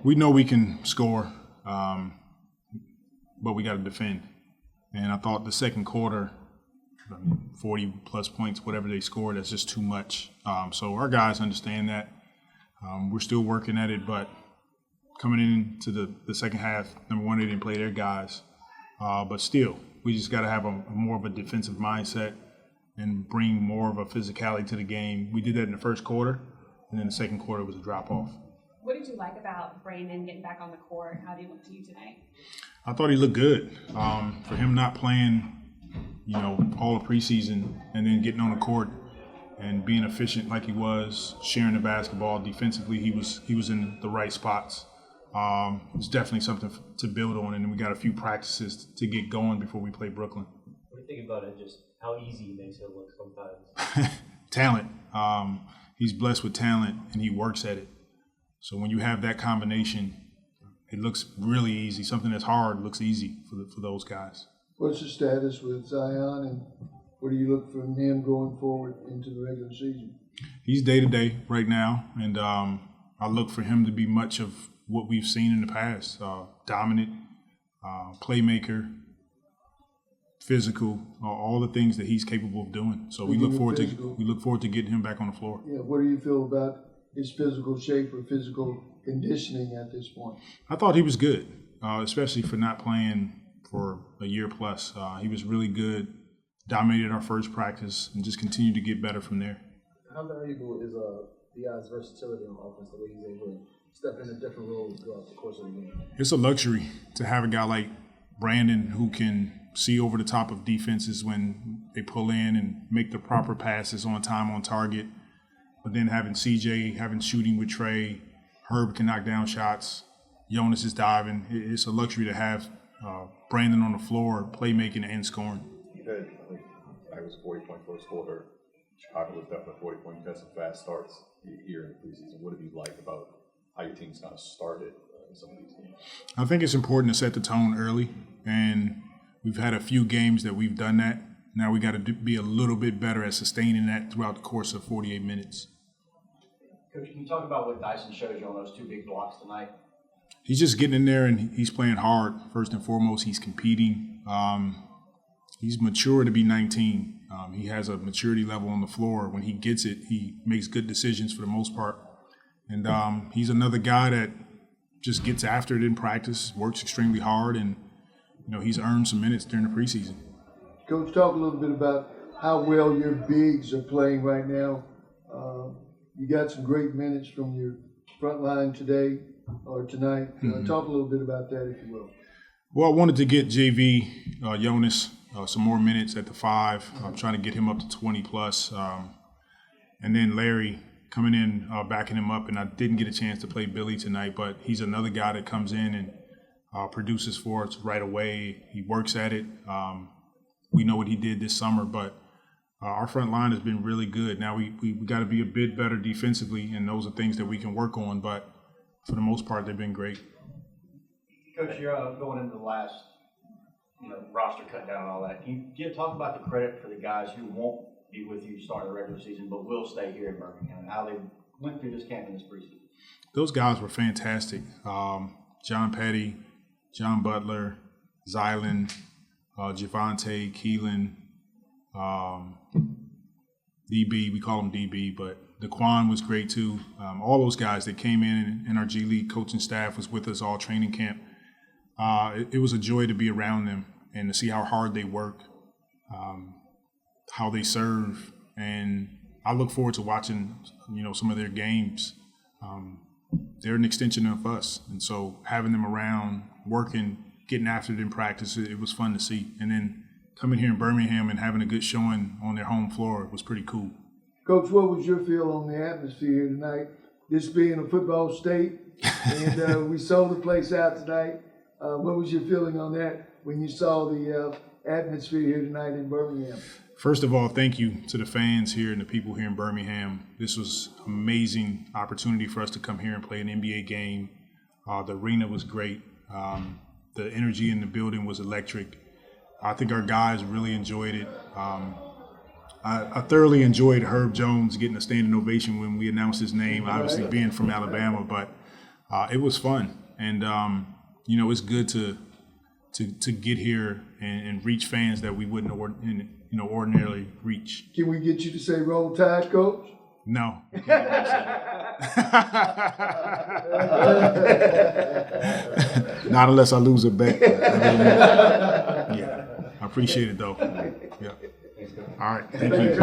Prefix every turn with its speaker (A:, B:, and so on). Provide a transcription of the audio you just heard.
A: We know we can score, but we got to defend. And I thought the second quarter, 40-plus points, whatever they scored, that's just too much. So our guys understand that. We're still working at it, but coming into the second half, number one, they didn't play their guys. But still, we just got to have more of a defensive mindset and bring more of a physicality to the game. We did that in the first quarter, and then the second quarter was a drop-off.
B: What did you like about Brandon getting back on the court? How did he look to you tonight?
A: I thought he looked good. For him not playing, all of preseason and then getting on the court and being efficient like he was, sharing the basketball defensively, he was in the right spots. It's definitely something to build on, and we got a few practices to get going before we play Brooklyn.
C: What do you think about it? Just how easy he makes it look sometimes.
A: Talent. He's blessed with talent, and he works at it. So when you have that combination, it looks really easy. Something that's hard looks easy for those guys.
D: What's the status with Zion, and what do you look from him going forward into the regular season?
A: He's day-to-day right now, and I look for him to be much of what we've seen in the past. Dominant, playmaker, physical, all the things that he's capable of doing. So we look forward to getting him back on the floor.
D: Yeah, what do you feel about his physical shape or physical conditioning at this point?
A: I thought he was good, especially for not playing for a year plus. He was really good, dominated our first practice, and just continued to get better from there.
E: How valuable is Diaz's versatility on offense, the way he's able to step into different roles throughout the course of the game?
A: It's a luxury to have a guy like Brandon who can see over the top of defenses when they pull in and make the proper passes on time, on target. But then having CJ, having shooting with Trey, Herbert can knock down shots, Jonas is diving. It's a luxury to have Brandon on the floor, playmaking and scoring.
F: You had, I was 40-point first quarter. Chicago was definitely 40-point. You had some fast starts here in the preseason. What have you liked about how your team's kind of started in some of these games?
A: I think it's important to set the tone early, and we've had a few games that we've done that. Now we got to be a little bit better at sustaining that throughout the course of 48 minutes.
C: Coach, can you talk about what Dyson shows you on those two big blocks tonight?
A: He's just getting in there and he's playing hard. First and foremost, he's competing. He's mature to be 19. He has a maturity level on the floor. When he gets it, he makes good decisions for the most part. And he's another guy that just gets after it in practice, works extremely hard, and he's earned some minutes during the preseason.
D: Coach, talk a little bit about how well your bigs are playing right now. You got some great minutes from your front line today or tonight. Talk a little bit about that, if you will.
A: Well, I wanted to get JV, Jonas, some more minutes at the 5. I'm trying to get him up to 20-plus. And then Larry coming in, backing him up. And I didn't get a chance to play Billy tonight, but he's another guy that comes in and produces for us right away. He works at it. We know what he did this summer, but our front line has been really good. Now we got to be a bit better defensively, and those are things that we can work on. But for the most part, they've been great.
C: Coach, you're going into the last, roster cut down and all that. Can you talk about the credit for the guys who won't be with you starting the regular season, but will stay here in Birmingham, and how they went through this camp in this preseason?
A: Those guys were fantastic. John Petty, John Butler, Zylan, Devonte, Keelan, DB, we call him DB, but Daeqwon was great too. All those guys that came in and our G League coaching staff was with us all training camp. It was a joy to be around them and to see how hard they work, how they serve, and I look forward to watching, some of their games. They're an extension of us, and so having them around, working, getting after it in practice, it was fun to see. And then coming here in Birmingham and having a good showing on their home floor was pretty cool.
D: Coach, what was your feel on the atmosphere here tonight? This being a football state, and we sold the place out tonight. What was your feeling on that when you saw the atmosphere here tonight in Birmingham?
A: First of all, thank you to the fans here and the people here in Birmingham. This was an amazing opportunity for us to come here and play an NBA game. The arena was great. The energy in the building was electric. I think our guys really enjoyed it. I thoroughly enjoyed Herb Jones getting a standing ovation when we announced his name, obviously being from Alabama, but It was fun, and it's good to get here and reach fans that we wouldn't ordinarily reach.
D: Can we get you to say roll tide, coach?
A: No. Not unless I lose a bet. Yeah, I appreciate it though. Yeah. All right, thank you.